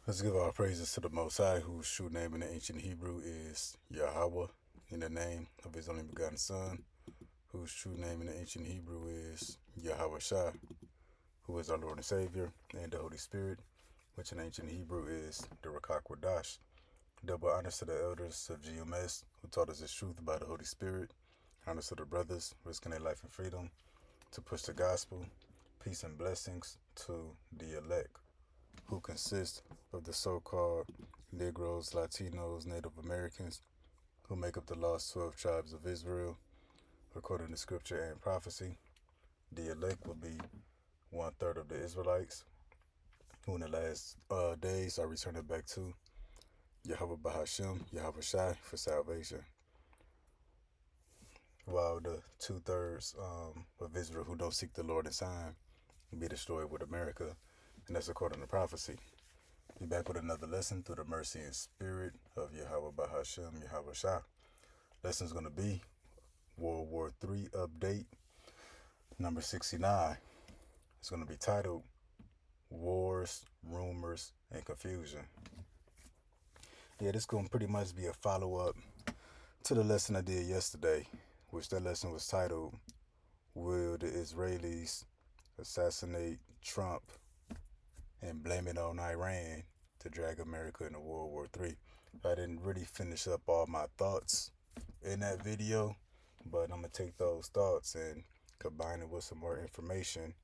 Let's give our praises to the Most High, whose true name in the ancient Hebrew is Yahweh, in the name of his only begotten Son, whose true name in the ancient Hebrew is Yahweh Shai, who is our Lord and Savior, and the Holy Spirit, which in ancient Hebrew is the Rakak Wadash. Double honors to the elders of GMS, who taught us this truth by the Holy Spirit. Honors to the brothers, risking their life and freedom to push the gospel. Peace and blessings to the elect, who consist of the so-called Negroes, Latinos, Native Americans, who make up the lost 12 tribes of Israel, according to scripture and prophecy. The elect will be 1/3 of the Israelites, who in the last days are returning back to Yahweh Bahashem, Yahweh Shai, for salvation, while the 2/3 of Israel who don't seek the Lord in time will be destroyed with America, and that's according to prophecy. Be back with another lesson through the mercy and spirit of Yahweh Bahashem, Yahweh Shah. Lesson's going to be World War III update number 69. It's going to be titled Wars, Rumors, and Confusion. Yeah, this is going to pretty much be a follow-up to the lesson I did yesterday, which that lesson was titled, Will the Israelis assassinate Trump and blame it on Iran to drag America into World War III? I didn't really finish up all my thoughts in that video, but I'm going to take those thoughts and combine it with some more information,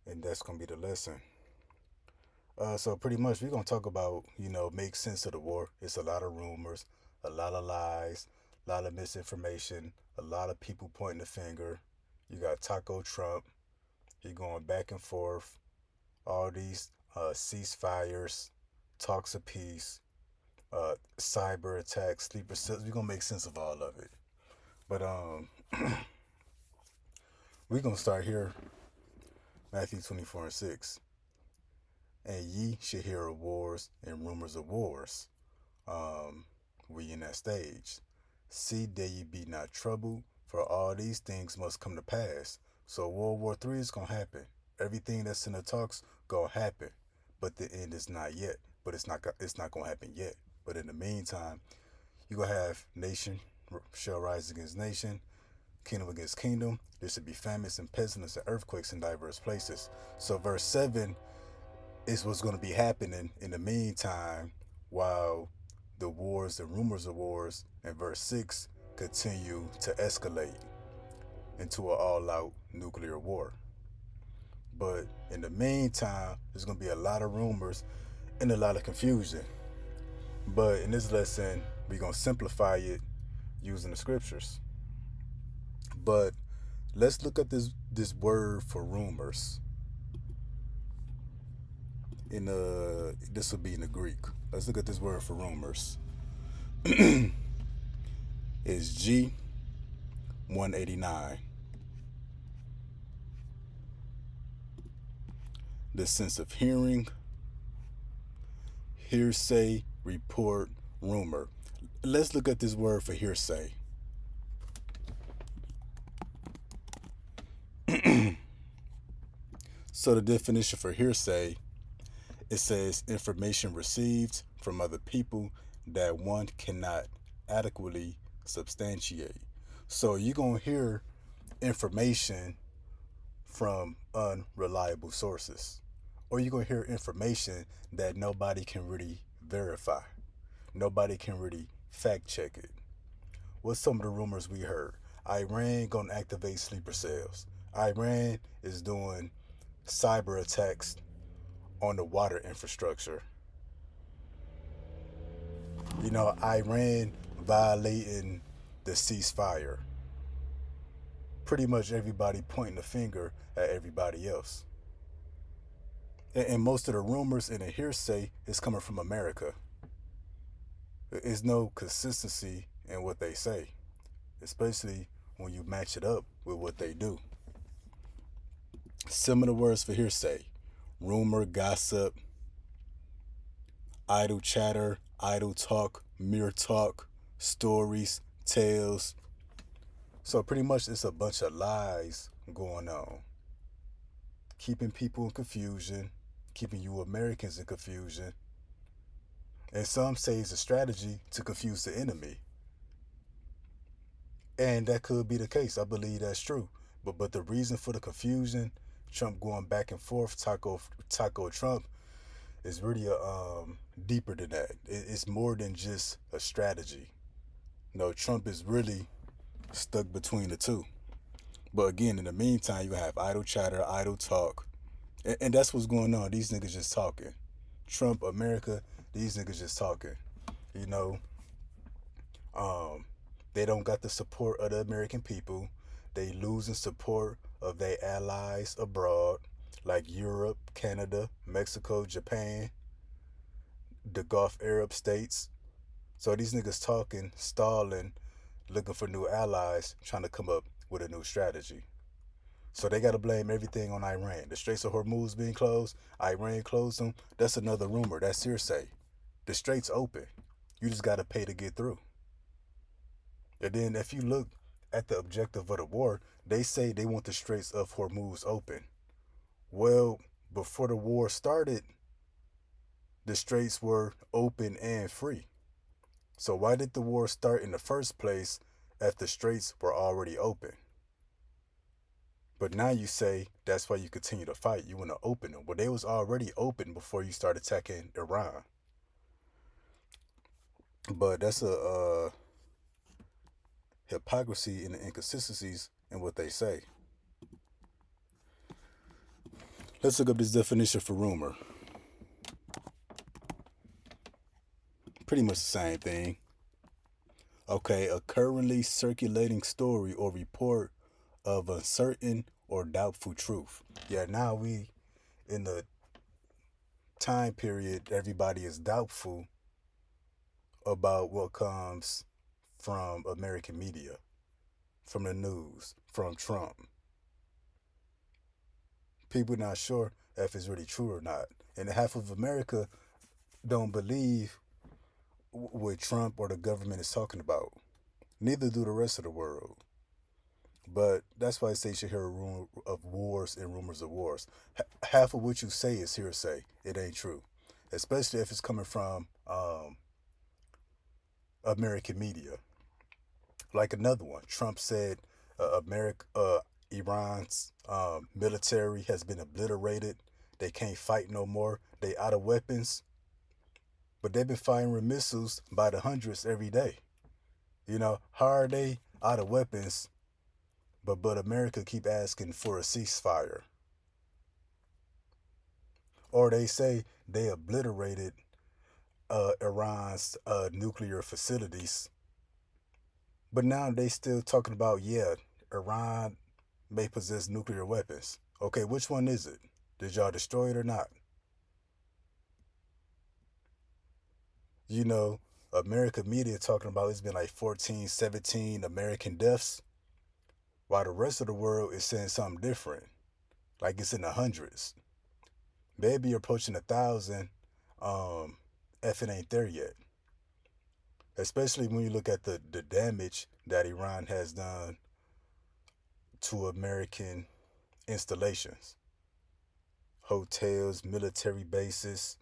and that's going to be the lesson. So pretty much we're going to talk about, make sense of the war. It's a lot of rumors, a lot of lies, a lot of misinformation, a lot of people pointing the finger. You got Taco Trump. He going back and forth. All these ceasefires, talks of peace, cyber attacks, sleeper cells. We're going to make sense of all of it. But we're going to start here. Matthew 24:6. And ye should hear of wars and rumors of wars. We in that stage. See that ye be not troubled, for all these things must come to pass. So World War III is going to happen. Everything that's in the talks going to happen. But the end is not yet. But it's not going to happen yet. But in the meantime, you're going to have nation shall rise against nation, kingdom against kingdom. There should be famines and pestilence and earthquakes in diverse places. So verse 7 is what's going to be happening in the meantime, while the wars and rumors of wars in verse 6 continue to escalate into an all-out nuclear war. But in the meantime, there's going to be a lot of rumors and a lot of confusion. But in this lesson, we're going to simplify it using the scriptures. But let's look at this word for rumors. This will be in the Greek. Let's look at this word for rumors. Is G189. The sense of hearing, hearsay, report, rumor. Let's look at this word for hearsay. So the definition for hearsay, it says information received from other people that one cannot adequately substantiate. So you're going to hear information from unreliable sources, or you're going to hear information that nobody can really verify. Nobody can really fact check it. What's some of the rumors we heard? Iran going to activate sleeper cells. Iran is doing cyber attacks on the water infrastructure. Iran violating the ceasefire. Pretty much everybody pointing the finger at everybody else. And most of the rumors and the hearsay is coming from America. There's no consistency in what they say, especially when you match it up with what they do. Similar words for hearsay: rumor, gossip, idle chatter, idle talk, mere talk, stories, tales. So pretty much it's a bunch of lies going on, keeping people in confusion, keeping you Americans in confusion, And some say it's a strategy to confuse the enemy. And that could be the case. I believe that's true. But the reason for the confusion, Trump going back and forth, Taco Trump, is really deeper than that. It's more than just a strategy. No, Trump is really stuck between the two. But again, in the meantime, you have idle chatter, idle talk, and that's what's going on. These niggas just talking. Trump, America, these niggas just talking. You know, um, they don't got the support of the American people. They losing support of their allies abroad, like Europe, Canada, Mexico, Japan, the Gulf Arab states. So these niggas talking, stalling, looking for new allies, trying to come up with a new strategy. So they got to blame everything on Iran. The Straits of Hormuz being closed, Iran closed them. That's another rumor. That's hearsay. The Straits open. You just got to pay to get through. And then if you look at the objective of the war, they say they want the Straits of Hormuz open. Well, before the war started, the Straits were open and free. So why did the war start in the first place if the Straits were already open? But now you say that's why you continue to fight. You want to open them. Well, they was already open before you started attacking Iran. But that's a hypocrisy and the inconsistencies in what they say. Let's look up this definition for rumor. Pretty much the same thing. Okay, a currently circulating story or report of uncertain or doubtful truth. Yeah, now we in the time period everybody is doubtful about what comes from American media, from the news, from Trump. People not sure if it's really true or not. And half of America don't believe what Trump or the government is talking about. Neither do the rest of the world. But that's why I say you should hear a rumor of wars and rumors of wars. Half of what you say is hearsay. It ain't true, especially if it's coming from American media. Like another one, Trump said, Iran's military has been obliterated. They can't fight no more. They out of weapons, but they've been firing missiles by the hundreds every day. You know, how are they out of weapons? But America keep asking for a ceasefire. Or they say they obliterated Iran's nuclear facilities, but now they still talking about, yeah, Iran may possess nuclear weapons. Okay, which one is it? Did y'all destroy it or not? You know, American media talking about it's been like 14, 17 American deaths, while the rest of the world is saying something different, like it's in the hundreds, maybe approaching 1,000. Um, if it ain't there yet, especially when you look at the damage that Iran has done to American installations, hotels, military bases,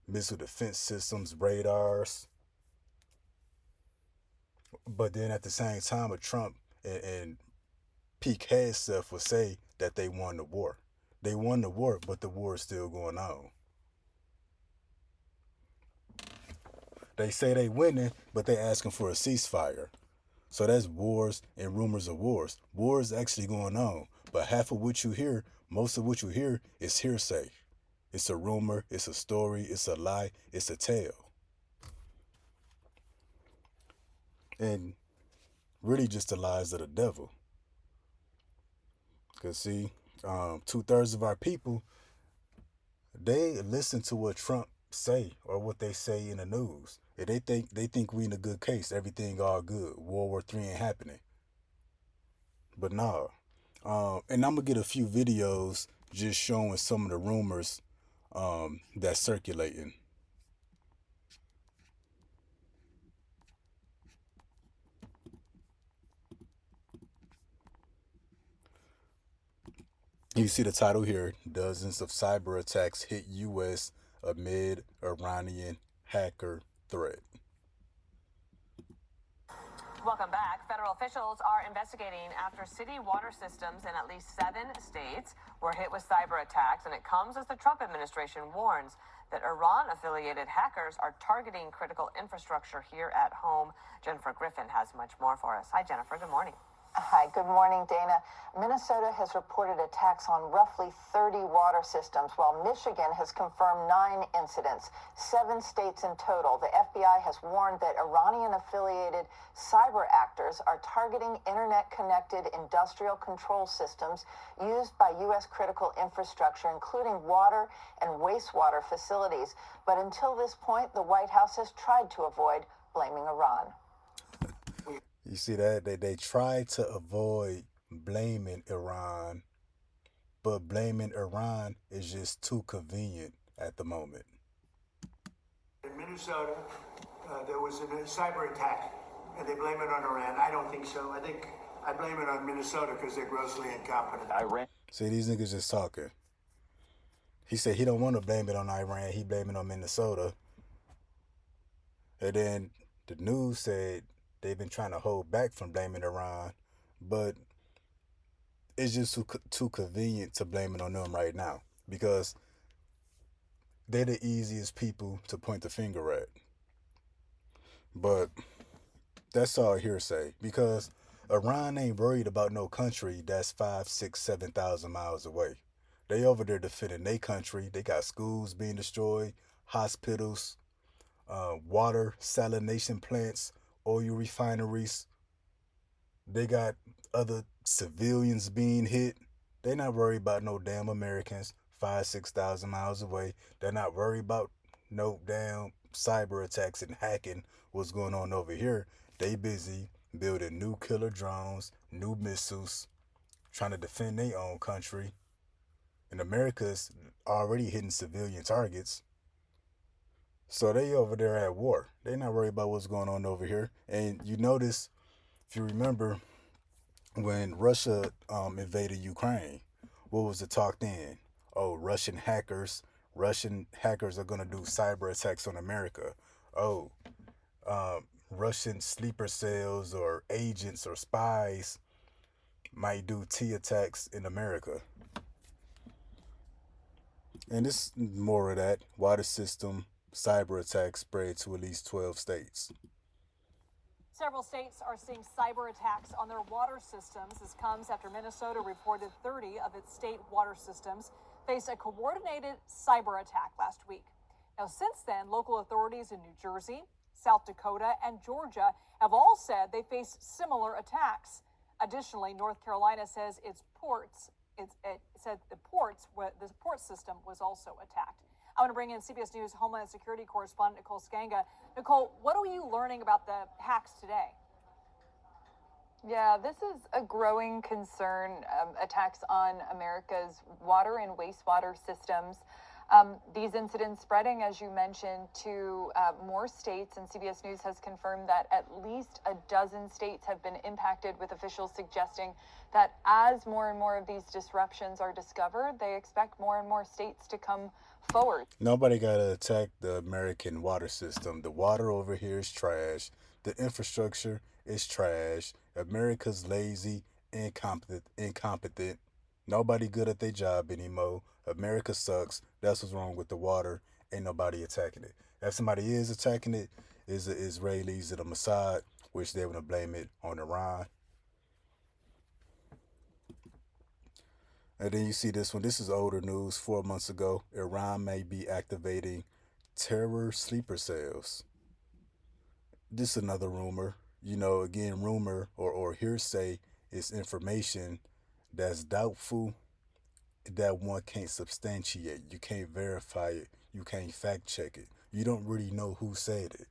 missile defense systems, radars. But then at the same time, a Trump and peak head stuff would say that they won the war. They won the war, but the war is still going on. They say they winning, but they asking for a ceasefire. So that's wars and rumors of wars. Wars actually going on, but half of what you hear, most of what you hear is hearsay. It's a rumor, it's a story, it's a lie, it's a tale. And really just the lies of the devil. Because see, 2/3 of our people, they listen to what Trump say or what they say in the news. And they think we in a good case, everything all good. World War III ain't happening. But nah. And I'm gonna get a few videos just showing some of the rumors that's circulating. You see the title here: dozens of cyber attacks hit U.S. amid Iranian hacker threat. Welcome back. Federal officials are investigating after city water systems in at least 7 states were hit with cyber attacks, and it comes as the Trump administration warns that Iran-affiliated hackers are targeting critical infrastructure here at home. Jennifer Griffin has much more for us. Hi, Jennifer. Good morning. Hi, good morning, Dana. Minnesota has reported attacks on roughly 30 water systems, while Michigan has confirmed 9 incidents, 7 states in total. The FBI has warned that Iranian-affiliated cyber actors are targeting internet-connected industrial control systems used by U.S. critical infrastructure, including water and wastewater facilities. But until this point, the White House has tried to avoid blaming Iran. You see that? They try to avoid blaming Iran, but blaming Iran is just too convenient at the moment. In Minnesota, there was a cyber attack, and they blame it on Iran. I don't think so. I blame it on Minnesota because they're grossly incompetent. See, these niggas just talking. He said he don't want to blame it on Iran. He blame it on Minnesota. And then the news said they've been trying to hold back from blaming Iran, but it's just too convenient to blame it on them right now because they're the easiest people to point the finger at. But that's all hearsay because Iran ain't worried about no country that's 5, 6, 7,000 miles away. They over there defending their country. They got schools being destroyed, hospitals, water salination plants, oil refineries. They got other civilians being hit. They're not worried about no damn Americans 5, 6,000 miles away. They're not worried about no damn cyber attacks and hacking what's going on over here. They busy building new killer drones, new missiles, trying to defend their own country. And America's already hitting civilian targets. So they over there at war. They not worried about what's going on over here. And you notice, if you remember, when Russia invaded Ukraine, what was the talk then? Oh, Russian hackers are gonna do cyber attacks on America. Oh, Russian sleeper cells or agents or spies might do T attacks in America. And it's more of that. Water system cyber attacks spread to at least 12 states. Several states are seeing cyber attacks on their water systems. This comes after Minnesota reported 30 of its state water systems faced a coordinated cyber attack last week. Now, since then, local authorities in New Jersey, South Dakota, and Georgia have all said they face similar attacks. Additionally, North Carolina says the port system was also attacked. I want to bring in CBS News Homeland Security correspondent Nicole Skanga. Nicole, what are you learning about the hacks today? Yeah, this is a growing concern, attacks on America's water and wastewater systems. These incidents spreading, as you mentioned, to more states, and CBS News has confirmed that at least a dozen states have been impacted, with officials suggesting that as more and more of these disruptions are discovered, they expect more and more states to come forward. Nobody got to attack the American water system. The water over here is trash. The infrastructure is trash. America's lazy, incompetent. Nobody good at their job anymore. America sucks. That's what's wrong with the water. Ain't nobody attacking it. If somebody is attacking it, is the Israelis or the Mossad, which they want to blame it on Iran. And then you see this one. This is older news. 4 months ago, Iran may be activating terror sleeper cells. This is another rumor. You know, again, rumor or hearsay is information that's doubtful, that one can't substantiate. You can't verify it. You can't fact check it. You don't really know who said it.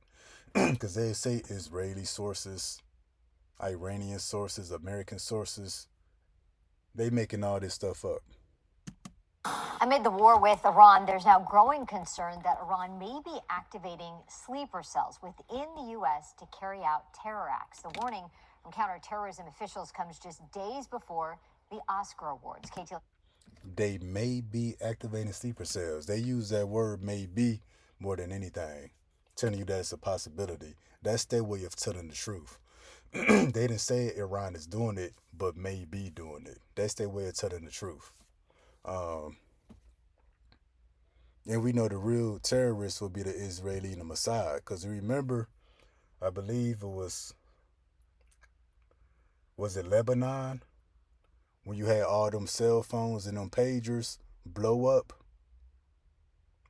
Because they say Israeli sources, Iranian sources, American sources. They making all this stuff up. Amid the war with Iran, there's now growing concern that Iran may be activating sleeper cells within the U.S. to carry out terror acts. The warning from counterterrorism officials comes just days before the Oscar Awards. KT. they may be activating sleeper cells. They use that word "may be" more than anything, telling you that it's a possibility. That's their way of telling the truth. They didn't say Iran is doing it, but may be doing it. That's their way of telling the truth. Um, and we know the real terrorists will be the Israeli and the Mossad. Because remember, I believe it was it Lebanon, when you had all them cell phones and them pagers blow up.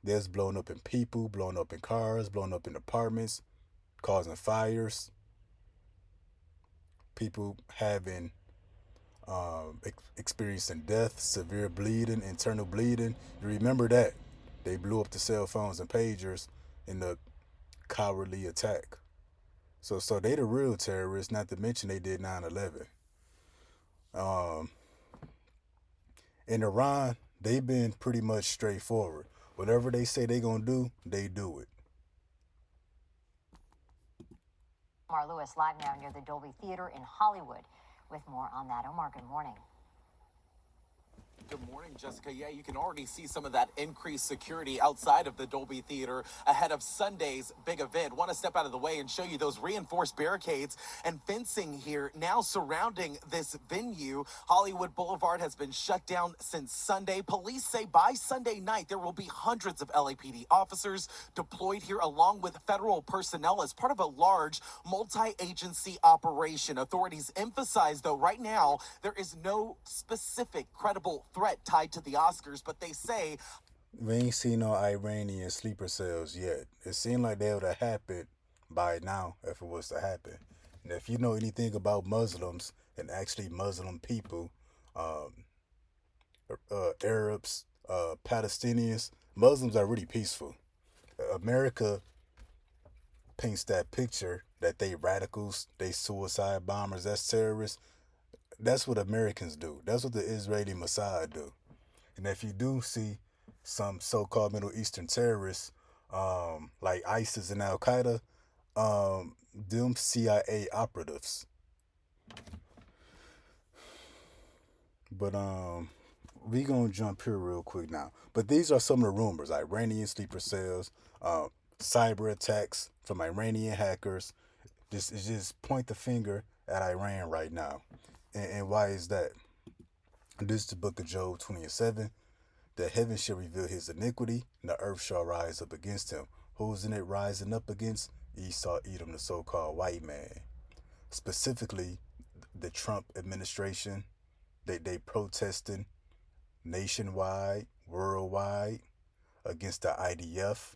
There's blown up in people, blown up in cars, blown up in apartments, causing fires. People having experiencing death, severe bleeding, internal bleeding. You remember that? They blew up the cell phones and pagers in the cowardly attack. So they the real terrorists, not to mention they did 9/11. Um, in Iran, they've been pretty much straightforward. Whatever they say they gonna do, they do it. Omar Lewis live now near the Dolby Theater in Hollywood with more on that. Omar, good morning. Good morning, Jessica. Yeah, you can already see some of that increased security outside of the Dolby Theater ahead of Sunday's big event. Want to step out of the way and show you those reinforced barricades and fencing here now surrounding this venue. Hollywood Boulevard has been shut down since Sunday. Police say by Sunday night there will be hundreds of LAPD officers deployed here along with federal personnel as part of a large multi-agency operation. Authorities emphasize, though, right now there is no specific credible threat tied to the Oscars, but they say We ain't seen no Iranian sleeper cells yet. It seemed like they would have happened by now if it was to happen. And if you know anything about Muslims and actually Muslim people, um, Arabs, Palestinians, Muslims are really peaceful. America paints that picture that they radicals, they suicide bombers, that's terrorists. That's what Americans do. That's what the Israeli Mossad do. And if you do see some so-called Middle Eastern terrorists, like ISIS and Al Qaeda, them CIA operatives. But we gonna jump here real quick now. But these are some of the rumors: Iranian sleeper cells, cyber attacks from Iranian hackers. This is just point the finger at Iran right now. And why is that? This is the book of Job 20:7. The heaven shall reveal his iniquity, and the earth shall rise up against him. Who's in it rising up against? Esau, Edom, the so-called white man. Specifically, the Trump administration. They protesting nationwide, worldwide, against the IDF.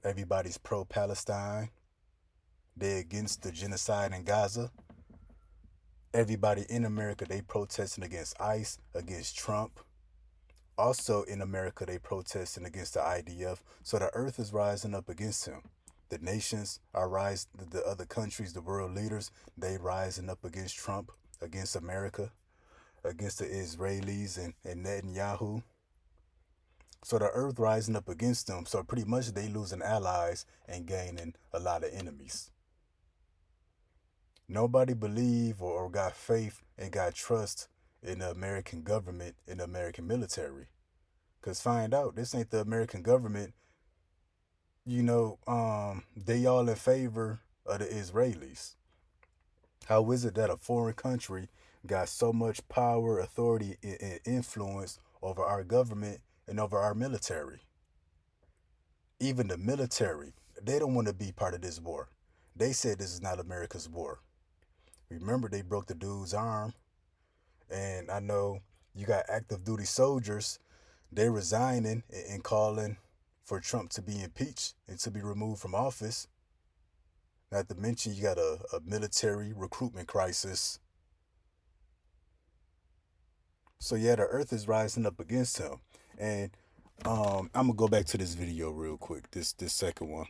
Everybody's pro-Palestine. They against the genocide in Gaza. Everybody in America, they protesting against ICE, against Trump. Also in America, they protesting against the IDF. So the earth is rising up against him. The nations are rising, the other countries, the world leaders, they rising up against Trump, against America, against the Israelis and Netanyahu. So the earth rising up against them. So pretty much they losing allies and gaining a lot of enemies. Nobody believe or got faith and got trust in the American government, in the American military. Because find out, this ain't the American government. You know, they all in favor of the Israelis. How is it that a foreign country got so much power, authority, and influence over our government and over our military? Even the military, they don't want to be part of this war. They said this is not America's war. Remember, they broke the dude's arm. And I know you got active duty soldiers. They're resigning and calling for Trump to be impeached and to be removed from office. Not to mention you got a military recruitment crisis. So yeah, the earth is rising up against him. And I'm gonna go back to this video real quick. This second one.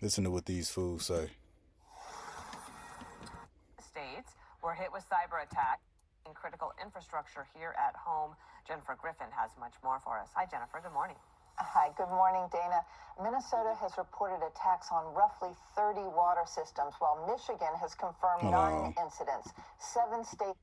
Listen to what these fools say. States were hit with cyber attacks and critical infrastructure here at home. Jennifer Griffin has much more for us. Hi, Jennifer. Good morning. Hi, good morning, Dana. Minnesota has reported attacks on roughly 30 water systems, while Michigan has confirmed 9 incidents. 7 states.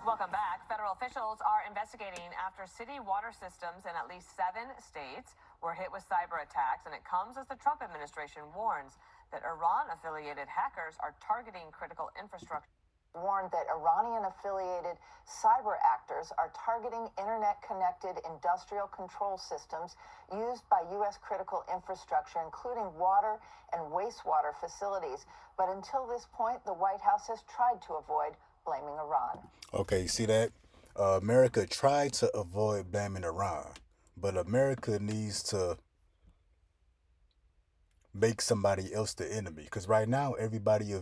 Welcome back. Federal officials are investigating after city water systems in at least 7 states were hit with cyber attacks, and it comes as the Trump administration warns that Iran-affiliated hackers are targeting critical infrastructure. Warned that Iranian-affiliated cyber actors are targeting internet-connected industrial control systems used by U.S. critical infrastructure, including water and wastewater facilities. But until this point, the White House has tried to avoid blaming Iran. Okay, see that? America tried to avoid blaming Iran, but America needs to make somebody else the enemy. Because right now, everybody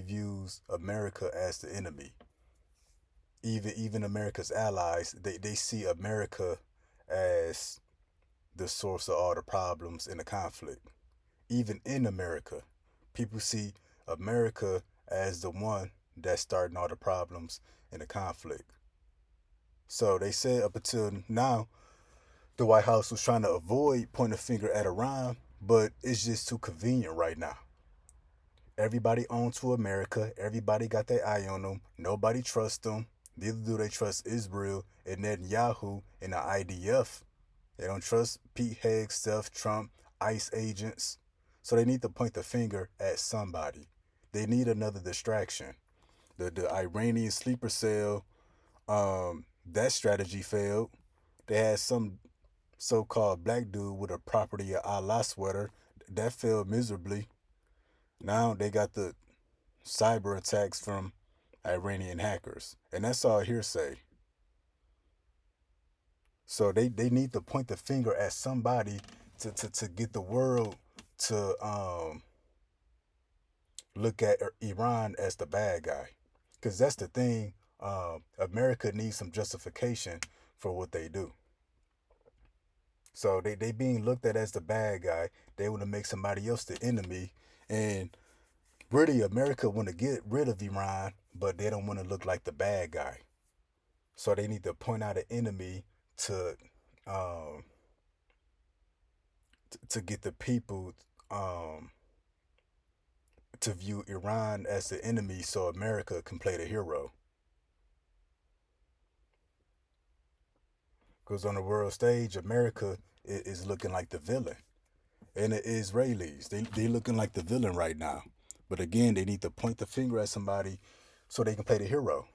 views America as the enemy. Even America's allies, they see America as the source of all the problems in the conflict. Even in America, people see America as the one that's starting all the problems in the conflict. So they said up until now, the White House was trying to avoid pointing a finger at Iran, but it's just too convenient right now. Everybody on to America. Everybody got their eye on them. Nobody trusts them. Neither do they trust Israel and Netanyahu and the IDF. They don't trust Pete Hegseth, Trump, ICE agents. So they need to point the finger at somebody. They need another distraction. The Iranian sleeper cell, that strategy failed. They had some so-called black dude with a property of Allah sweater. That failed miserably. Now they got the cyber attacks from Iranian hackers. And that's all hearsay. So they need to point the finger at somebody to get the world to look at Iran as the bad guy. Because that's the thing. America needs some justification for what they do. So they being looked at as the bad guy. They want to make somebody else the enemy. And really, America want to get rid of Iran, but they don't want to look like the bad guy. So they need to point out an enemy to get the people to view Iran as the enemy, so America can play the hero. Because on the world stage, America is looking like the villain. And the Israelis, they looking like the villain right now. But again, they need to point the finger at somebody so they can play the hero.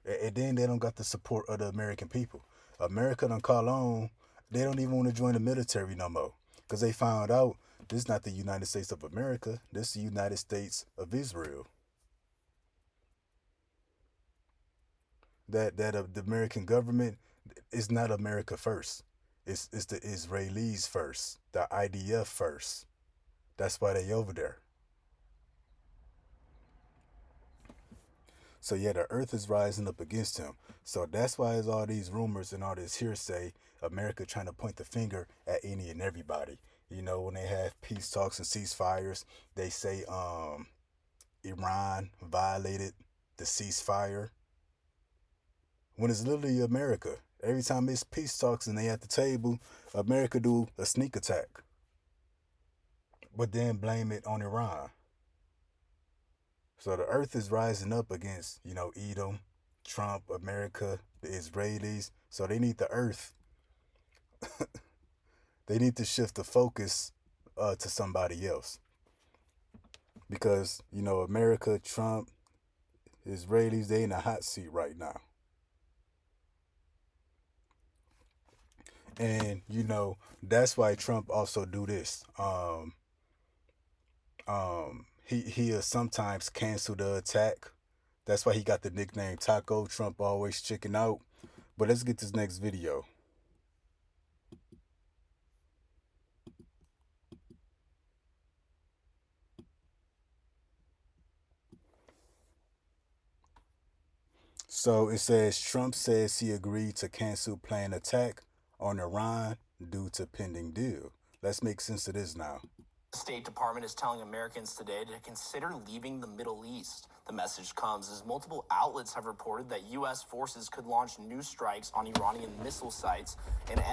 And then they don't got the support of the American people. America done call on, they don't even want to join the military no more. Because they found out this is not the United States of America. This is the United States of Israel. That the American government is not America first. It's the Israelis first. The IDF first. That's why they over there. So yeah, the earth is rising up against him. So that's why there's all these rumors and all this hearsay, America trying to point the finger at any and everybody. You know, when they have peace talks and ceasefires, they say Iran violated the ceasefire. When it's literally America. Every time it's peace talks and they at the table, America do a sneak attack. But then blame it on Iran. So the earth is rising up against, Edom, Trump, America, the Israelis. So they need the earth. They need to shift the focus to somebody else. Because, America, Trump, Israelis, they in a hot seat right now. And, that's why Trump also do this. He'll sometimes cancel the attack. That's why he got the nickname Taco. Trump always chicken out. But let's get this next video. So it says Trump says he agreed to cancel planned attack on Iran due to pending deal. Let's make sense of this now. The State Department is telling Americans today to consider leaving the Middle East. The message comes as multiple outlets have reported that U.S. forces could launch new strikes on Iranian missile sites and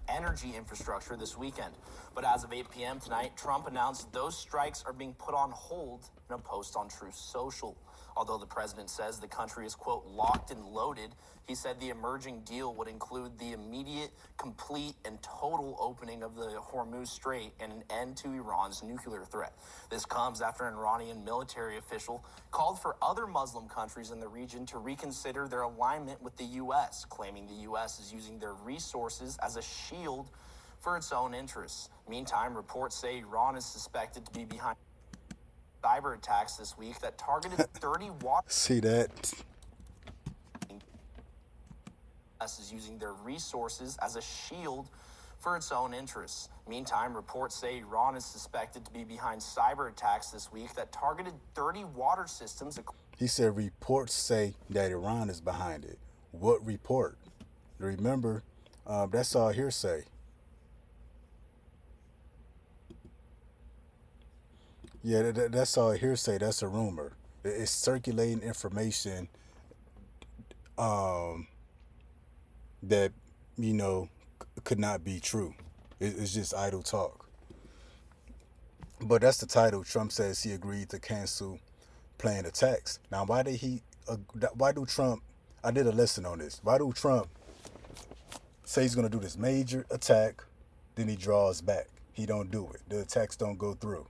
energy infrastructure this weekend. But as of 8 p.m. tonight, Trump announced those strikes are being put on hold in a post on Truth Social. Although the president says the country is, quote, locked and loaded, he said the emerging deal would include the immediate, complete, and total opening of the Hormuz Strait and an end to Iran's nuclear threat. This comes after an Iranian military official called for other Muslim countries in the region to reconsider their alignment with the U.S., claiming the U.S. is using their resources as a shield for its own interests. Meantime, reports say Iran is suspected to be behind cyber attacks this week that targeted 30 water. See that? Is using their resources as a shield for its own interests. Meantime, reports say Iran is suspected to be behind cyber attacks this week that targeted 30 water systems. He said reports say that Iran is behind it. What report? Remember, that's all hearsay. Yeah, that's all hearsay. That's a rumor. It's circulating information that, could not be true. It's just idle talk. But that's the title. Trump says he agreed to cancel planned attacks. Now, why do Trump, I did a lesson on this. Why do Trump say he's going to do this major attack, then he draws back? He don't do it. The attacks don't go through.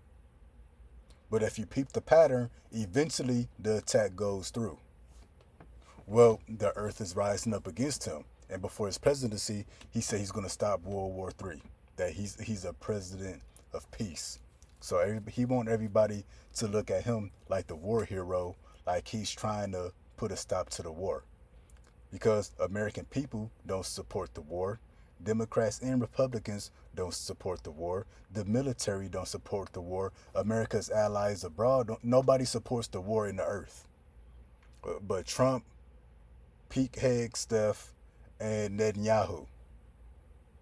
But if you peep the pattern, eventually the attack goes through. Well, the earth is rising up against him. And before his presidency, he said he's going to stop World War III, that he's a president of peace. So he wants everybody to look at him like the war hero, like he's trying to put a stop to the war. Because American people don't support the war. Democrats and Republicans don't support the war. The military don't support the war. America's allies abroad, nobody supports the war in the earth. But Trump, Pete Hegseth, and Netanyahu,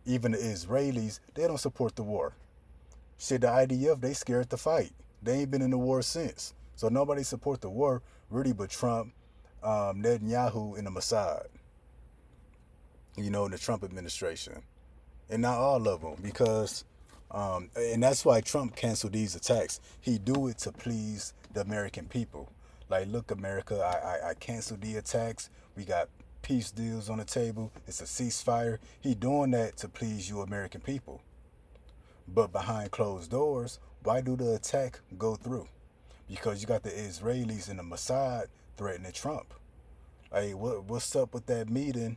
even the Israelis, they don't support the war. Shit, the IDF, they scared to fight. They ain't been in the war since. So nobody support the war, really, but Trump, Netanyahu, and the Mossad. In the Trump administration. And not all of them, because, and that's why Trump canceled these attacks. He do it to please the American people. Like, look, America, I canceled the attacks. We got peace deals on the table. It's a ceasefire. He doing that to please you American people. But behind closed doors, why do the attack go through? Because you got the Israelis and the Mossad threatening Trump. Hey, what's up with that meeting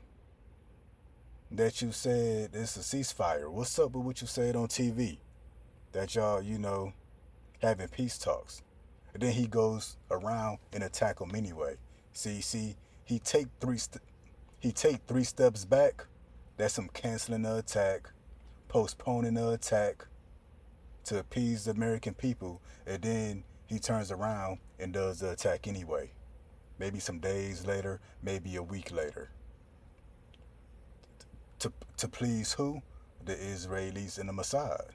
that you said it's a ceasefire? What's up with what you said on TV? That y'all, having peace talks. And then he goes around and attack them anyway. See, he take three steps back. That's him canceling the attack, postponing the attack to appease the American people, and then he turns around and does the attack anyway. Maybe some days later, maybe a week later. To please who? The Israelis and the Mossad.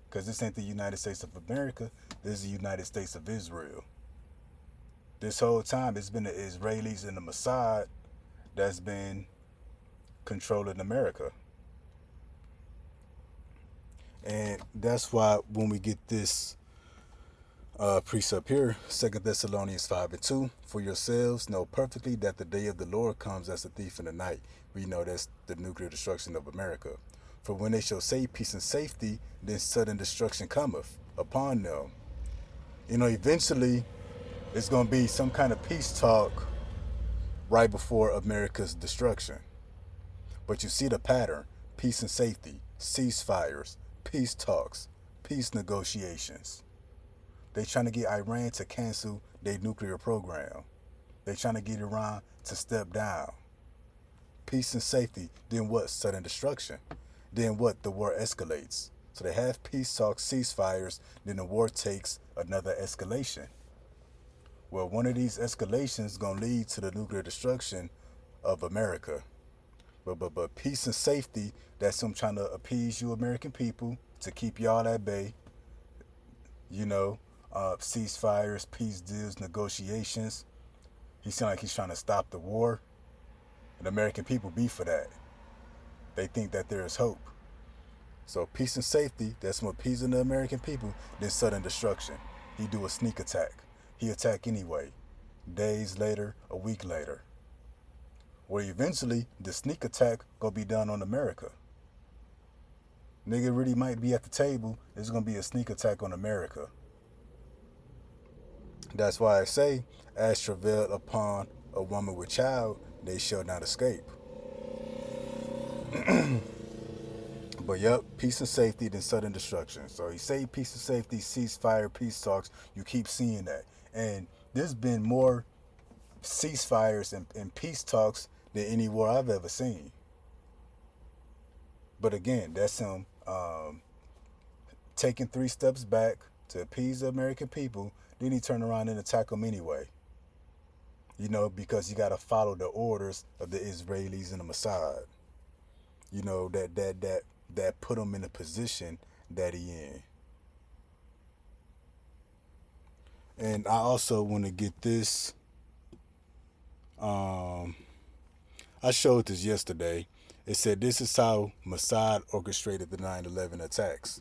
Because this ain't the United States of America. This is the United States of Israel. This whole time, it's been the Israelis and the Mossad that's been controlling America. And that's why when we get this precept here, 2 Thessalonians 5:2, for yourselves know perfectly that the day of the Lord comes as a thief in the night. We know that's the nuclear destruction of America. For when they shall say peace and safety, then sudden destruction cometh upon them. Eventually it's going to be some kind of peace talk right before America's destruction. But you see the pattern: peace and safety, ceasefires, peace talks, peace negotiations. They trying to get Iran to cancel their nuclear program. They trying to get Iran to step down. Peace and safety, then what? Sudden destruction. Then what? The war escalates. So they have peace talks, ceasefires, then the war takes another escalation. Well, one of these escalations is going to lead to the nuclear destruction of America. But peace and safety, that's him trying to appease you American people to keep y'all at bay. Ceasefires, peace deals, negotiations. He seems like he's trying to stop the war. And American people be for that. They think that there is hope. So peace and safety, that's him appeasing the American people, then sudden destruction. He do a sneak attack. he attacked anyway. Days later, a week later. Where eventually the sneak attack gonna be done on America. Nigga really might be at the table. It's gonna be a sneak attack on America. That's why I say, as travailed upon a woman with child, they shall not escape. But yep, peace and safety, then sudden destruction. So he say peace and safety, ceasefire, peace talks. You keep seeing that. And there's been more ceasefires and peace talks than any war I've ever seen. But again, that's him taking 3 steps back to appease the American people. Then he turned around and attack them anyway. You know, because you got to follow the orders of the Israelis and the Mossad. You know, that put him in the position that he in. And I also want to get this. I showed this yesterday. It said this is how Mossad orchestrated the 9/11 attacks.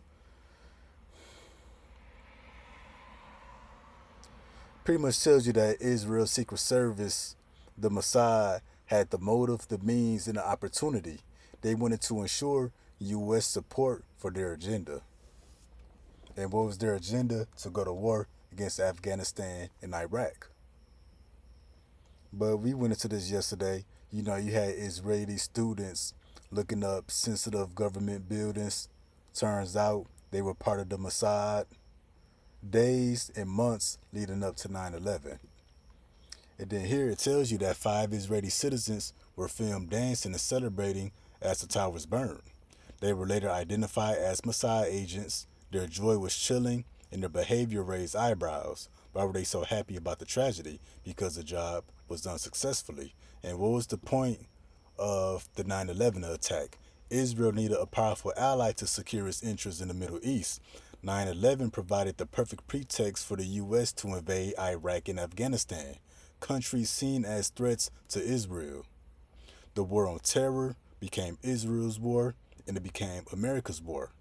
Pretty much tells you that Israel's Secret Service, the Mossad, had the motive, the means, and the opportunity. They wanted to ensure U.S. support for their agenda. And what was their agenda? To go to war against Afghanistan and Iraq. But we went into this yesterday. You know, you had Israeli students looking up sensitive government buildings. Turns out they were part of the Mossad. Days and months leading up to 9/11. And then here it tells you that 5 Israeli citizens were filmed dancing and celebrating as the towers burned. They were later identified as Mossad agents. Their joy was chilling and their behavior raised eyebrows. Why were they so happy about the tragedy? Because the job was done successfully. And what was the point of the 9/11 attack? Israel needed a powerful ally to secure its interests in the Middle East. 9/11 provided the perfect pretext for the U.S. to invade Iraq and Afghanistan, countries seen as threats to Israel. The war on terror became Israel's war, and it became America's war.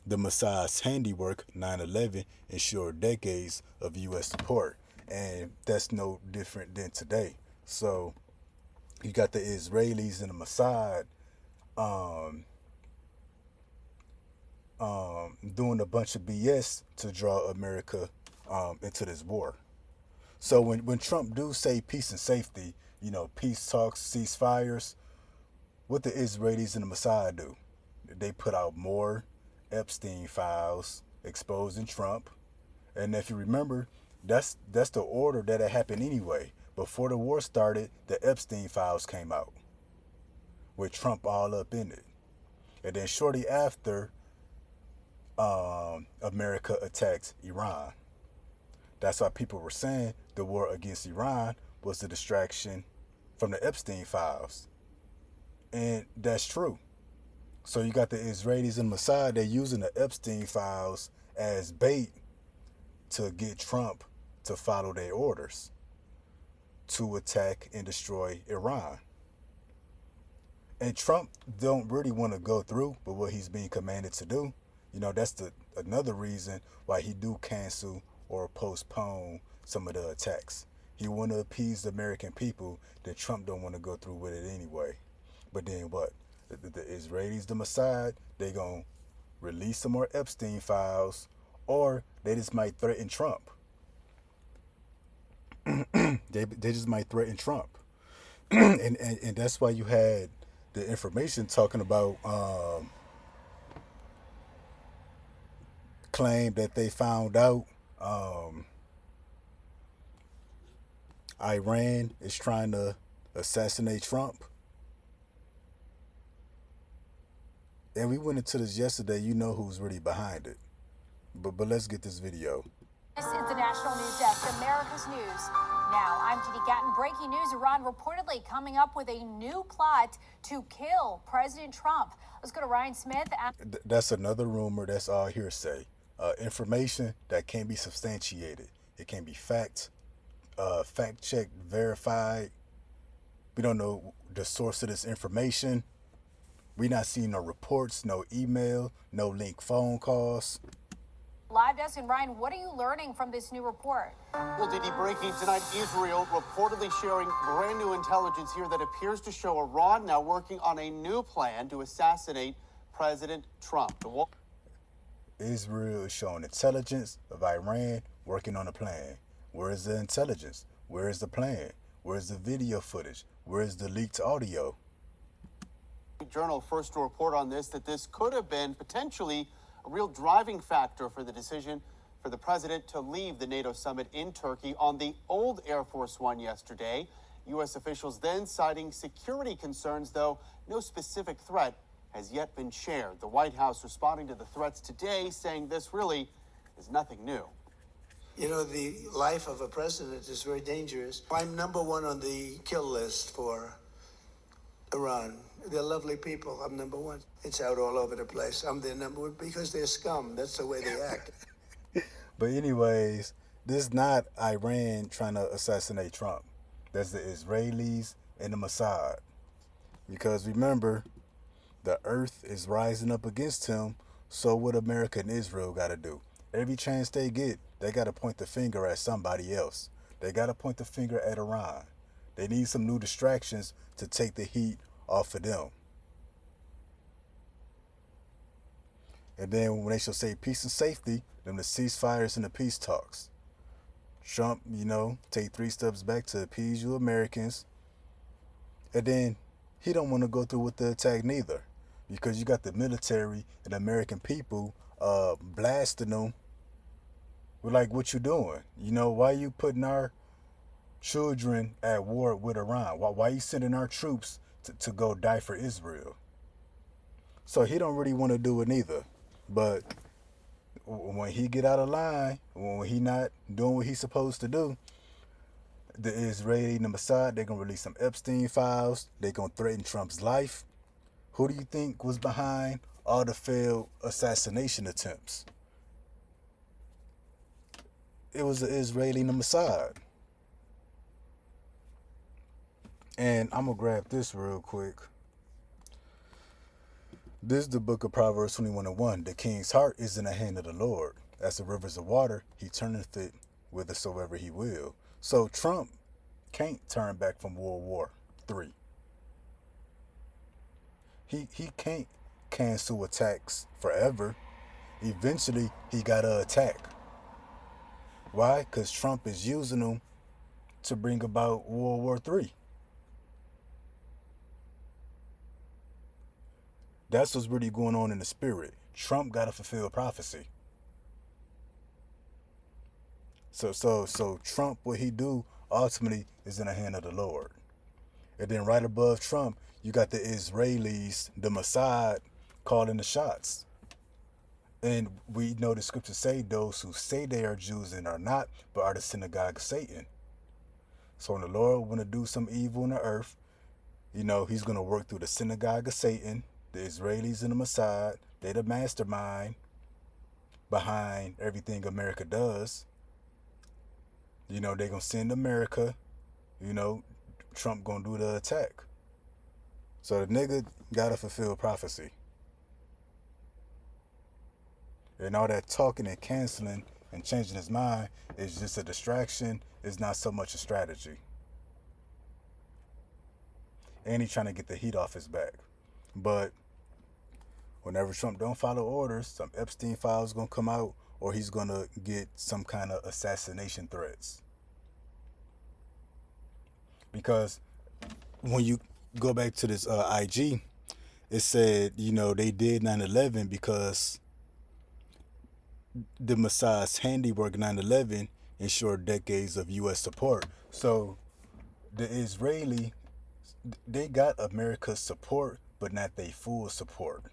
The Mossad's handiwork, 9/11, ensured decades of U.S. support, and that's no different than today. So you got the Israelis and the Mossad doing a bunch of BS to draw America into this war. So when Trump do say peace and safety, you know, peace talks, ceasefires, what the Israelis and the Mossad do? They put out more Epstein files exposing Trump. And if you remember, that's the order that had happened anyway. Before the war started, the Epstein files came out with Trump all up in it. And then shortly after, America attacked Iran. That's why people were saying the war against Iran was the distraction from the Epstein files. And that's true. So you got the Israelis and Mossad, they're using the Epstein files as bait to get Trump to follow their orders to attack and destroy Iran. And Trump don't really want to go through with what he's being commanded to do. You know, that's another reason why he do cancel or postpone some of the attacks. He want to appease the American people, that Trump don't want to go through with it anyway. But then what? The Israelis, the Mossad, they gonna release some more Epstein files, or they just might threaten Trump. they just might threaten Trump. and that's why you had the information talking about claim that they found out Iran is trying to assassinate Trump. And we went into this yesterday. You know who's really behind it. But let's get this video. This is the National News Desk, America's News. Now, I'm Didi Gatton. Breaking news, Iran reportedly coming up with a new plot to kill President Trump. Let's go to Ryan Smith. That's another rumor. That's all hearsay. Information that can't be substantiated. It can't be fact-checked, verified. We don't know the source of this information. We not seeing no reports, no email, no link phone calls. Live desk, and Ryan, what are you learning from this new report? Well, Didi, breaking tonight, Israel reportedly sharing brand new intelligence here that appears to show Iran now working on a new plan to assassinate President Trump. Israel is showing intelligence of Iran working on a plan. Where is the intelligence? Where is the plan? Where is the video footage? Where is the leaked audio? Journal first to report on this, that this could have been potentially a real driving factor for the decision for the president to leave the NATO summit in Turkey on the old Air Force One yesterday. U.S. officials then citing security concerns, though no specific threat has yet been shared. The White House responding to the threats today, saying this really is nothing new. You know, the life of a president is very dangerous. I'm number one on the kill list for Iran. They're lovely people. I'm number one. It's out all over the place. I'm their number one because they're scum. That's the way they act. But anyways, this is not Iran trying to assassinate Trump. That's the Israelis and the Mossad. Because remember, the earth is rising up against him, so what America and Israel got to do? Every chance they get, they got to point the finger at somebody else. They got to point the finger at Iran. They need some new distractions to take the heat off of them. And then when they shall say peace and safety, then the ceasefires and the peace talks. Trump, take 3 steps back to appease you Americans. And then he don't want to go through with the attack neither. Because you got the military and the American people blasting them. We're like, what you doing? Why you putting our children at war with Iran? Why you sending our troops to go die for Israel? So he don't really want to do it neither. But when he get out of line, when he not doing what he's supposed to do, the Israeli and the Mossad, they're going to release some Epstein files. They're going to threaten Trump's life. Who do you think was behind all the failed assassination attempts? It was the Israeli and the Mossad. And I'm going to grab this real quick. This is the book of Proverbs 21:1. The king's heart is in the hand of the Lord. As the rivers of water, he turneth it whithersoever he will. So Trump can't turn back from World War III. He can't cancel attacks forever. Eventually, he got to attack. Why? Because Trump is using them to bring about World War III. That's what's really going on in the spirit. Trump got to fulfill prophecy. So Trump, what he do ultimately is in the hand of the Lord. And then right above Trump, you got the Israelis, the Mossad, calling the shots. And we know the scriptures say those who say they are Jews and are not, but are the synagogue of Satan. So when the Lord want to do some evil in the earth, he's going to work through the synagogue of Satan, the Israelis and the Mossad. They're the mastermind behind everything America does. They're going to send America. Trump going to do the attack. So the nigga got to fulfill prophecy. And all that talking and canceling and changing his mind is just a distraction. It's not so much a strategy. And he's trying to get the heat off his back. But whenever Trump don't follow orders, some Epstein files going to come out, or he's going to get some kind of assassination threats. Because when you go back to this IG, it said, they did 9/11 because the Mossad's handiwork 9/11 ensured decades of U.S. support. So the Israeli, they got America's support, but not their full support.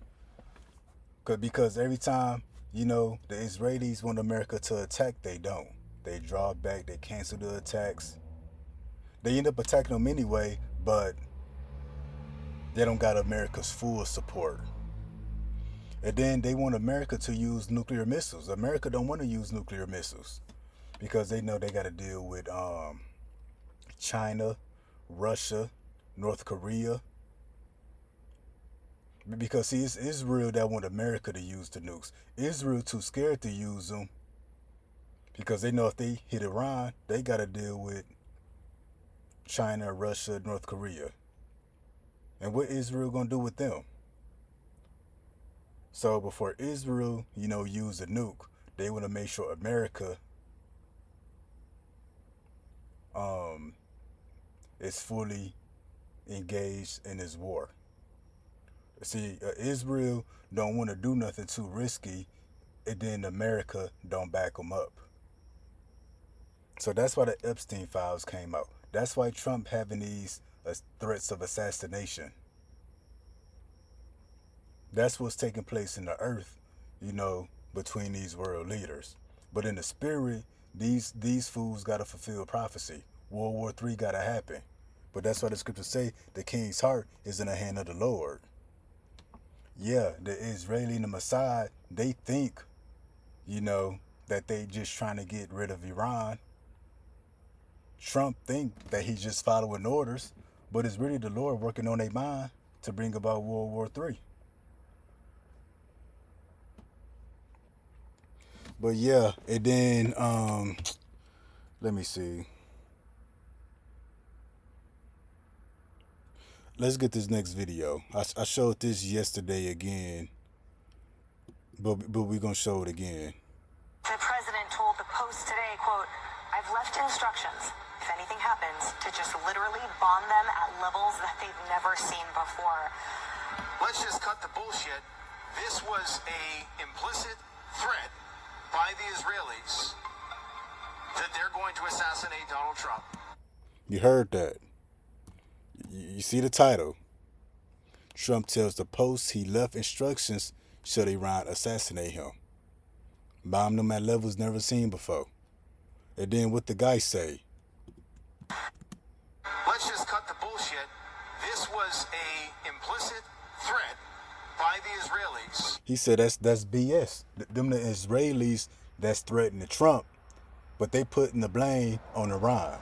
Because every time, the Israelis want America to attack, they don't. They draw back, they cancel the attacks. They end up attacking them anyway, but they don't got America's full support. And then they want America to use nuclear missiles. America don't want to use nuclear missiles because they know they got to deal with China, Russia, North Korea. Because see, it's Israel that want America to use the nukes. Israel too scared to use them because they know if they hit Iran, they got to deal with China, Russia, North Korea. And what Israel gonna do with them? So before Israel, use a nuke, they want to make sure America is fully engaged in this war. See, Israel don't want to do nothing too risky, and then America don't back them up. So that's why the Epstein files came out. That's why Trump having these threats of assassination. That's what's taking place in the earth, between these world leaders. But in the spirit, these fools got to fulfill prophecy. World War III got to happen. But that's why the scriptures say the king's heart is in the hand of the Lord. Yeah, the Israeli and the Mossad, they think, that they just trying to get rid of Iran. Trump think that he's just following orders, but it's really the Lord working on their mind to bring about World War III. But yeah, and then let me see. Let's get this next video. I showed this yesterday again, but we're gonna show it again. The president told the Post today, quote, "I've left instructions, if anything happens, to just literally bomb them at levels that they've never seen before." Let's just cut the bullshit. This was a implicit threat by the Israelis that they're going to assassinate Donald Trump. You heard that. You see the title. Trump tells the Post he left instructions should Iran assassinate him. Bomb them at levels never seen before. And then what the guy say? Let's just cut the bullshit. This was a implicit threat by the Israelis. He said that's BS. Them the Israelis that's threatening Trump, but they putting the blame on Iran.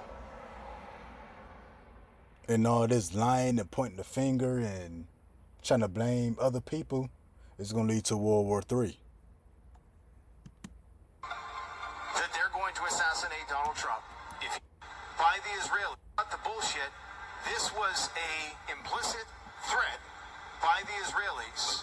And all this lying and pointing the finger and trying to blame other people is going to lead to World War III. That they're going to assassinate Donald Trump. By the Israelis. Cut the bullshit. This was a implicit threat by the Israelis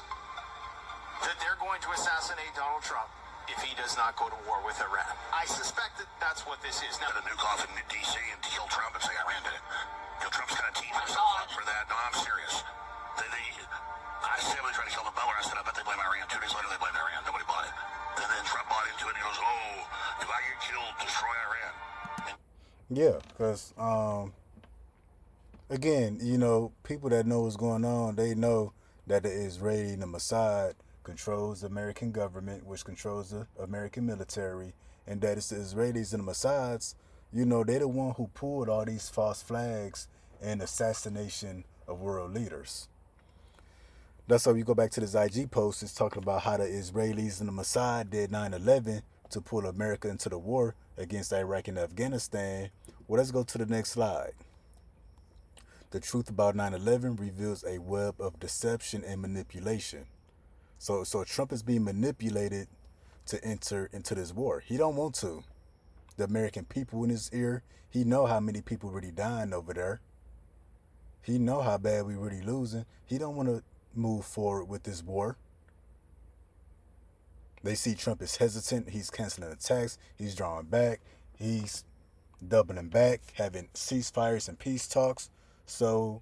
that they're going to assassinate Donald Trump if he does not go to war with Iran. I suspect that that's what this is. Now, a nuke off in D.C. and kill Trump and say Iran did it. Trump's going to team himself up for that. No, I'm serious. I see everybody trying to kill the Boer. I said, I bet they blame Iran. 2 days later, they blamed Iran. Nobody bought it. And then Trump bought into it and he goes, oh, if I get killed, destroy Iran. Yeah, because, again, people that know what's going on, they know that the Israeli and the Mossad controls the American government, which controls the American military, and that it's the Israelis and the Mossads, they're the one who pulled all these false flags and assassination of world leaders. That's why we go back to this IG post. It's talking about how the Israelis and the Mossad did 9/11 to pull America into the war against Iraq and Afghanistan. Well, let's go to the next slide. The truth about 9/11 reveals a web of deception and manipulation. So Trump is being manipulated to enter into this war. He don't want to. The American people in his ear, he know how many people really dying over there. He know how bad we really losing. He don't want to move forward with this war. They see Trump is hesitant. He's canceling attacks. He's drawing back. He's doubling back, having ceasefires and peace talks. So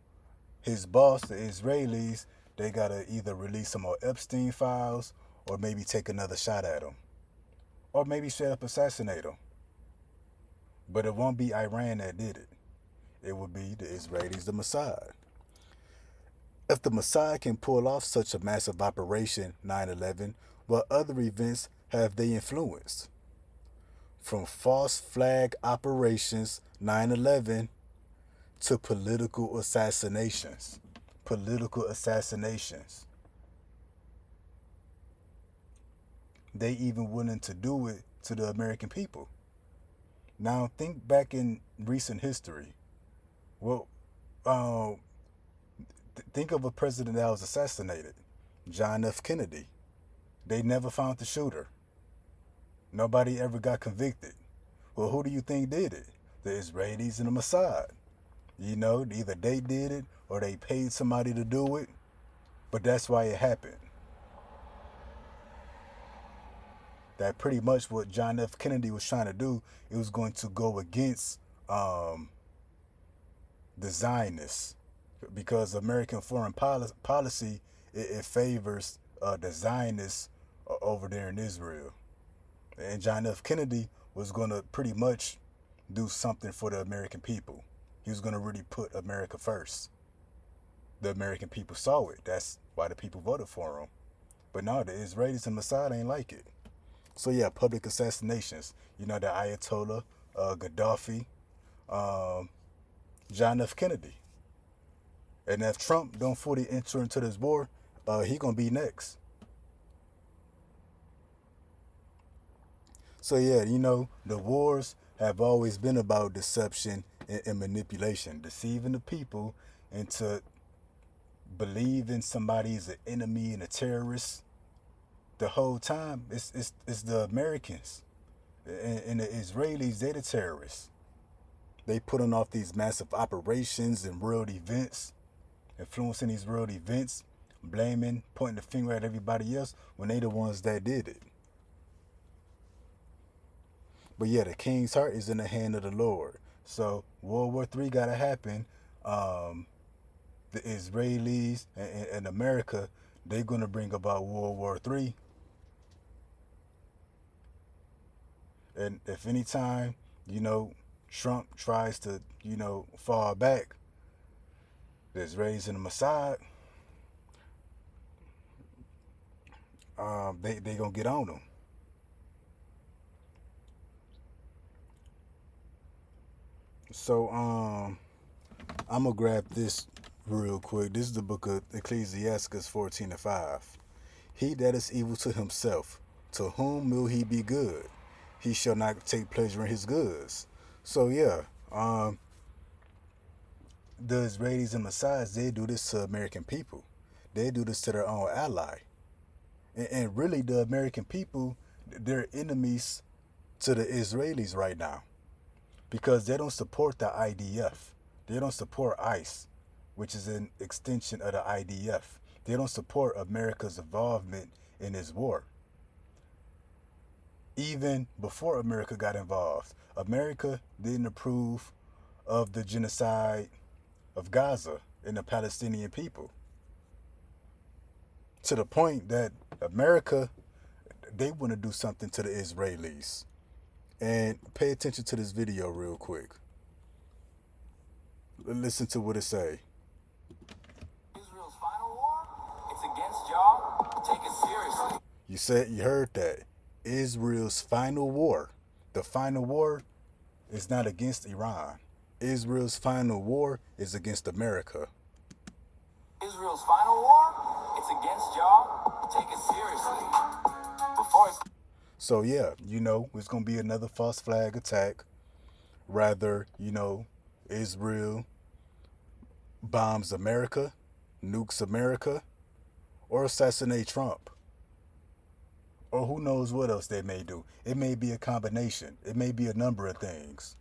his boss, the Israelis, they got to either release some more Epstein files or maybe take another shot at him. Or maybe straight up assassinate him. But it won't be Iran that did it. It would be the Israelis, the Mossad. If the Mossad can pull off such a massive operation, 9/11, what other events have they influenced? From false flag operations, 9/11, to political assassinations. Political assassinations. They even willing to do it to the American people. Now think back in recent history. Well, think of a president that was assassinated. John F. Kennedy. They never found the shooter. Nobody ever got convicted. Well, who do you think did it? The Israelis and the Mossad. You know, either they did it or they paid somebody to do it. But that's why it happened. That pretty much what John F. Kennedy was trying to do, it was going to go against the Zionists, because American foreign policy, it favors the Zionists over there in Israel. And John F. Kennedy was going to pretty much do something for the American people. He was going to really put America first. The American people saw it. That's why the people voted for him. But no, the Israelis and Mossad ain't like it. So yeah, public assassinations. You know, the Ayatollah, Gaddafi, John F. Kennedy. And if Trump don't fully enter into this war, he gonna be next. So yeah, you know, the wars have always been about deception and manipulation, deceiving the people into believing somebody's an enemy and a terrorist. The whole time, it's the Americans and the Israelis. They're the terrorists. They putting off these massive operations and world events, influencing these world events, blaming, pointing the finger at everybody else when they the ones that did it. But yeah, the king's heart is in the hand of the Lord. So World War III gotta happen. The Israelis and America, they're gonna bring about World War III. And if any time, you know, Trump tries to, you know, fall back, the Israelis and the Mossad, they gonna get on him. So I'm gonna grab this real quick. This is the book of Ecclesiastes 14:5. He that is evil to himself, to whom will he be good? He shall not take pleasure in his goods. So yeah, the Israelis and Mossad, they do this to American people. They do this to their own ally. And really, the American people, they're enemies to the Israelis right now, because they don't support the IDF. They don't support ICE, which is an extension of the IDF. They don't support America's involvement in this war. Even before America got involved, America didn't approve of the genocide of Gaza and the Palestinian people. To the point that America, they want to do something to the Israelis. And pay attention to this video real quick. Listen to what it say. Israel's final war, it's against y'all. Take it seriously. You heard that. Israel's final war. The final war is not against Iran. Israel's final war is against America. Israel's final war, it's against y'all. Take it seriously. So yeah, you know, it's going to be another false flag attack. Rather, you know, Israel bombs America, nukes America, or assassinate Trump. Or who knows what else they may do. It may be a combination. It may be a number of things.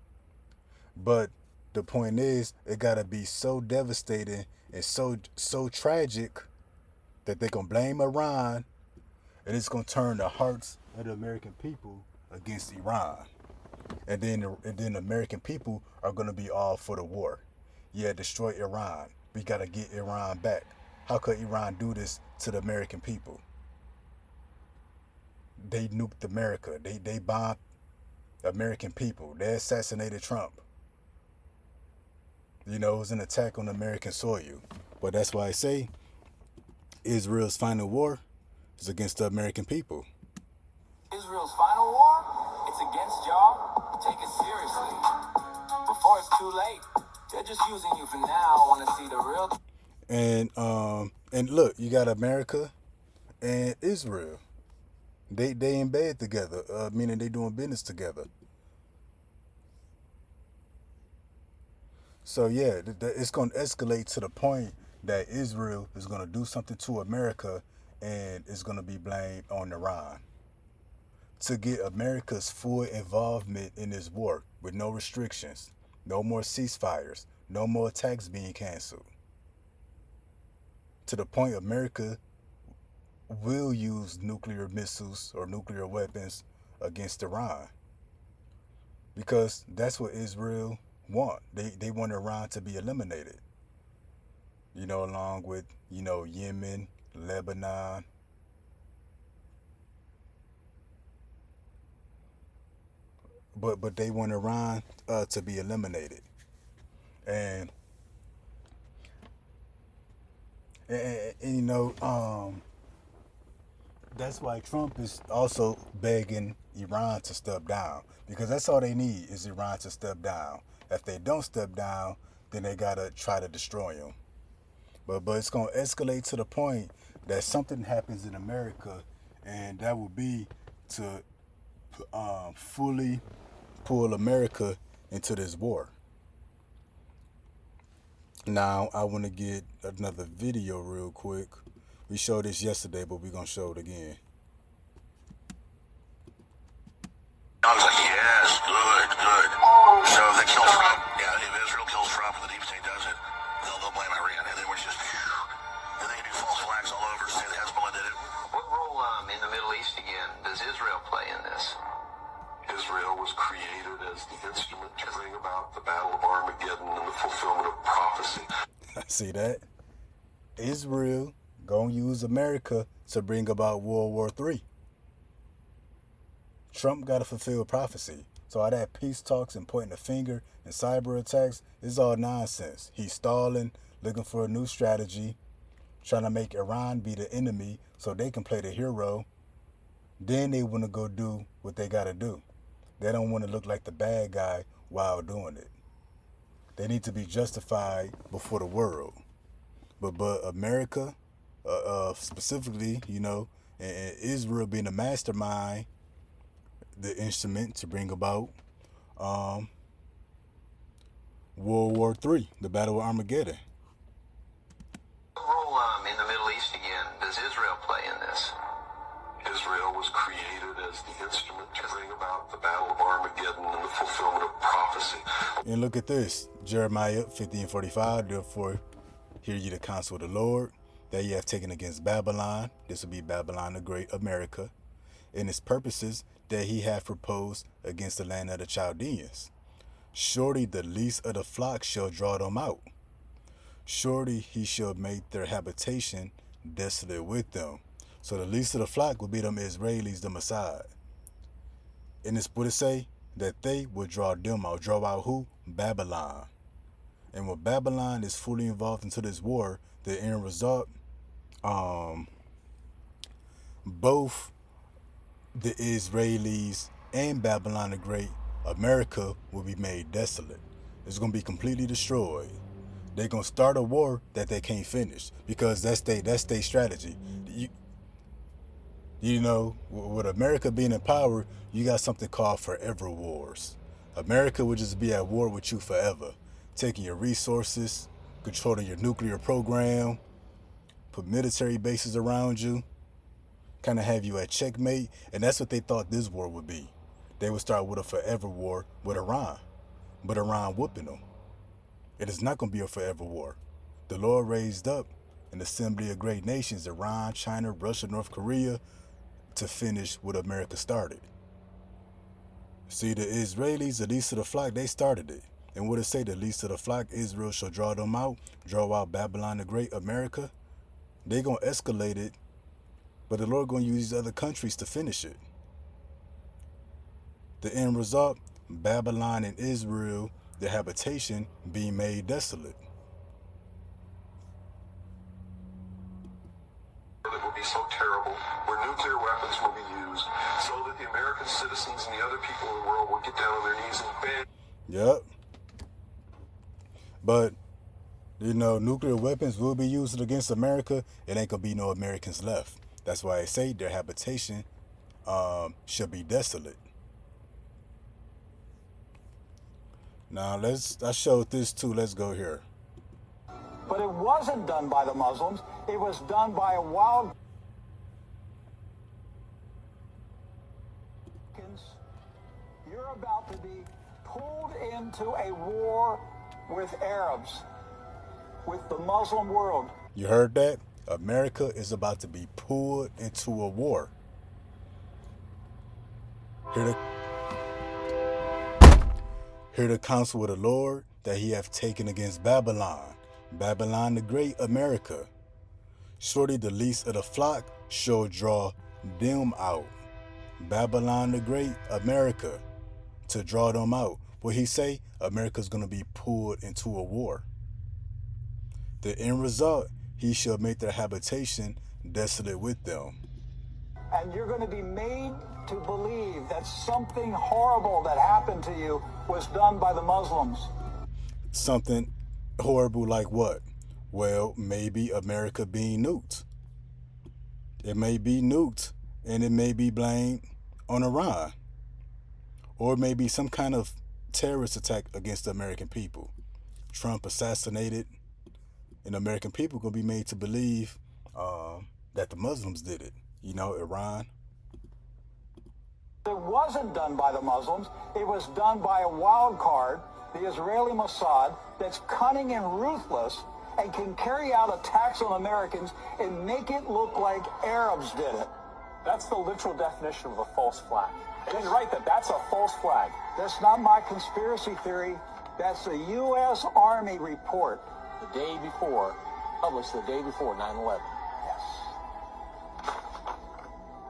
But the point is, it got to be so devastating and so tragic that they're going to blame Iran, and it's going to turn the hearts of the American people against Iran. And then the American people are going to be all for the war. Yeah, destroy Iran. We got to get Iran back. How could Iran do this to the American people? They nuked America. They bombed American people. They assassinated Trump. You know, it was an attack on American soil. But that's why I say Israel's final war is against the American people. Israel's final war, it's against y'all. Take it seriously. Before it's too late. They're just using you for now. Want to see the real. And look, you got America and Israel. They in bed together, meaning they doing business together. So yeah, it's going to escalate to the point that Israel is going to do something to America and it's going to be blamed on Iran to get America's full involvement in this war with no restrictions, no more ceasefires, no more attacks being canceled. To the point America will use nuclear missiles or nuclear weapons against Iran. Because that's what Israel want. They want Iran to be eliminated. You know, along with, you know, Yemen, Lebanon. But they want Iran to be eliminated. And you know, that's why Trump is also begging Iran to step down, because that's all they need is Iran to step down. If they don't step down, then they gotta try to destroy him. But it's gonna escalate to the point that something happens in America, and that will be to fully pull America into this war. Now I want to get another video real quick. We showed this yesterday, but we're gonna show it again. I was like, yes, good. So they kill Trump. Yeah, if Israel kills Trump and the deep state does it, they'll blame Iran. And then we're just, and they can do false flags all over, say that Hezbollah did it. What role in the Middle East again does Israel play in this? Israel was created as the instrument to bring about the Battle of Armageddon and the fulfillment of prophecy. See that? Israel gonna use America to bring about World War III. Trump got to fulfill prophecy. So all that peace talks and pointing the finger and cyber attacks is all nonsense. He's stalling, looking for a new strategy, trying to make Iran be the enemy so they can play the hero. Then they want to go do what they got to do. They don't want to look like the bad guy while doing it. They need to be justified before the world. But America, specifically, you know, and Israel being the mastermind, the instrument to bring about World War III, the Battle of Armageddon. What role in the Middle East again does Israel play in this? Israel was created as the instrument to bring about the Battle of Armageddon and the fulfillment of prophecy. And look at this, Jeremiah 50:45. Therefore, hear ye the counsel of the Lord, that ye have taken against Babylon. This will be Babylon the Great, America, and its purposes that he hath proposed against the land of the Chaldeans. Surely the least of the flock shall draw them out. Surely he shall make their habitation desolate with them. So the least of the flock will be them Israelis, them aside. And it's what it say? That they will draw them out. Draw out who? Babylon. And when Babylon is fully involved into this war, the end result, both the Israelis and Babylon the Great, America, will be made desolate. It's going to be completely destroyed. They're going to start a war that they can't finish, because that's their strategy. You know, with America being in power, you got something called forever wars. America would just be at war with you forever, taking your resources, controlling your nuclear program, put military bases around you, kind of have you at checkmate. And that's what they thought this war would be. They would start with a forever war with Iran, but Iran whooping them. It is not going to be a forever war. The Lord raised up an assembly of great nations, Iran, China, Russia, North Korea, to finish what America started. See, the Israelis, the least of the flock, they started it. And what it say, the least of the flock, Israel shall draw them out, draw out Babylon the Great, America. They going to escalate it, but the Lord going to use these other countries to finish it. The end result, Babylon and Israel, their habitation being made desolate. It will be so terrible, where nuclear weapons will be used, so that the American citizens and the other people in the world will get down on their knees and beg. Yep. But, you know, nuclear weapons will be used against America. It ain't gonna be no Americans left. That's why I say their habitation should be desolate. Now I showed this too. Let's go here. But it wasn't done by the Muslims. It was done by a wild Americans, you're about to be pulled into a war with Arabs, with the Muslim world. You heard that? America is about to be pulled into a war. Hear the counsel of the Lord that he hath taken against Babylon, Babylon the great America. Surely the least of the flock shall draw them out. Babylon the great America, to draw them out. What he say? America's going to be pulled into a war. The end result, he shall make their habitation desolate with them. And you're going to be made to believe that something horrible that happened to you was done by the Muslims. Something horrible like what? Well, maybe America being nuked. It may be nuked, and it may be blamed on Iran. Or it may be some kind of terrorist attack against the American people. Trump assassinated, and the American people going to be made to believe that the Muslims did it. You know, Iran. It wasn't done by the Muslims. It was done by a wild card, the Israeli Mossad, that's cunning and ruthless and can carry out attacks on Americans and make it look like Arabs did it. That's the literal definition of a false flag. And you're right that's a false flag. That's not my conspiracy theory. That's the U.S. Army report. The day before, published the day before 9/11. Yes.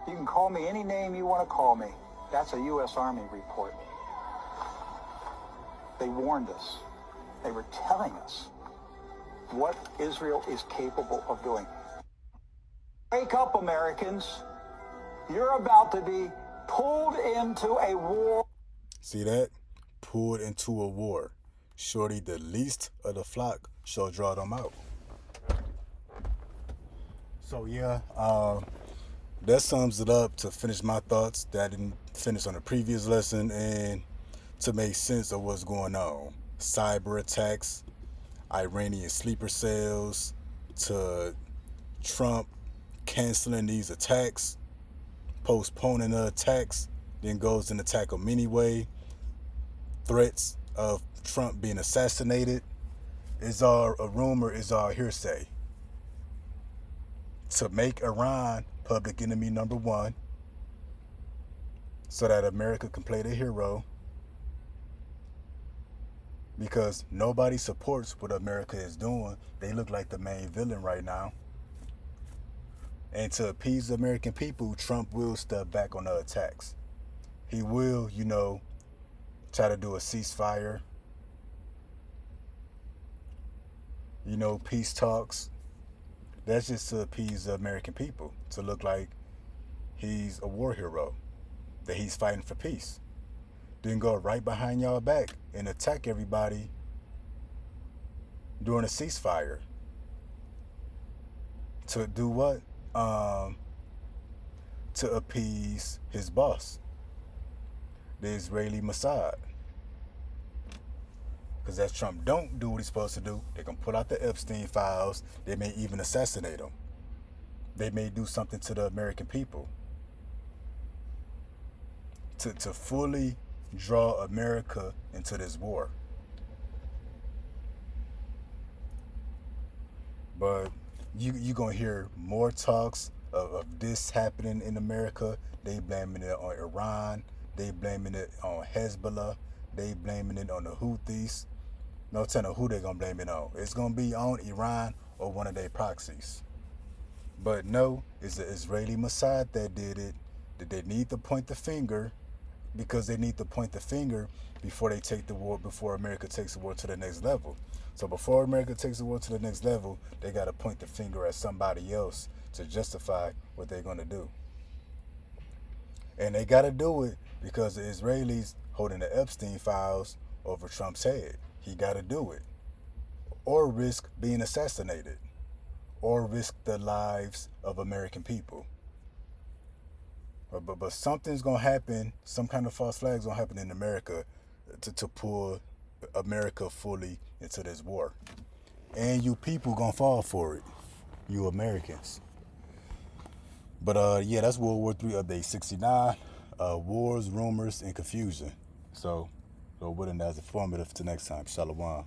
You can call me any name you want to call me. That's a U.S. Army report. They warned us. They were telling us what Israel is capable of doing. Wake up, Americans. You're about to be pulled into a war. See that? Pulled into a war. Surely the least of the flock shall draw them out. So yeah, that sums it up to finish my thoughts that I didn't finish on the previous lesson and to make sense of what's going on. Cyber attacks, Iranian sleeper cells, to Trump canceling these attacks, postponing the attacks, then goes and attack them anyway. Threats of Trump being assassinated is all a rumor, is all hearsay. To make Iran public enemy number one so that America can play the hero, because nobody supports what America is doing. They look like the main villain right now. And to appease the American people, Trump will step back on the attacks. He will, try to do a ceasefire, peace talks. That's just to appease the American people, to look like he's a war hero, that he's fighting for peace. Then go right behind y'all back and attack everybody during a ceasefire. To do what? To appease his boss, the Israeli Mossad. Because as Trump don't do what he's supposed to do, they can pull out the Epstein files. They may even assassinate him. They may do something to the American people to fully draw America into this war. But you're going to hear more talks of this happening in America. They blaming it on Iran. They blaming it on Hezbollah. They blaming it on the Houthis. No telling who they're going to blame it on. It's going to be on Iran or one of their proxies. But no, it's the Israeli Mossad that did it. That they need to point the finger, because they need to point the finger before they take the war, before America takes the war to the next level. So before America takes the war to the next level, they got to point the finger at somebody else to justify what they're going to do. And they got to do it because the Israelis holding the Epstein files over Trump's head. He got to do it, or risk being assassinated, or risk the lives of American people. But something's going to happen, some kind of false flag's going to happen in America to pull America fully into this war. And you people going to fall for it, you Americans. But yeah, that's World War III update 69. wars, rumors, and confusion. So, Lord willing, that's informative to next time. Shalom.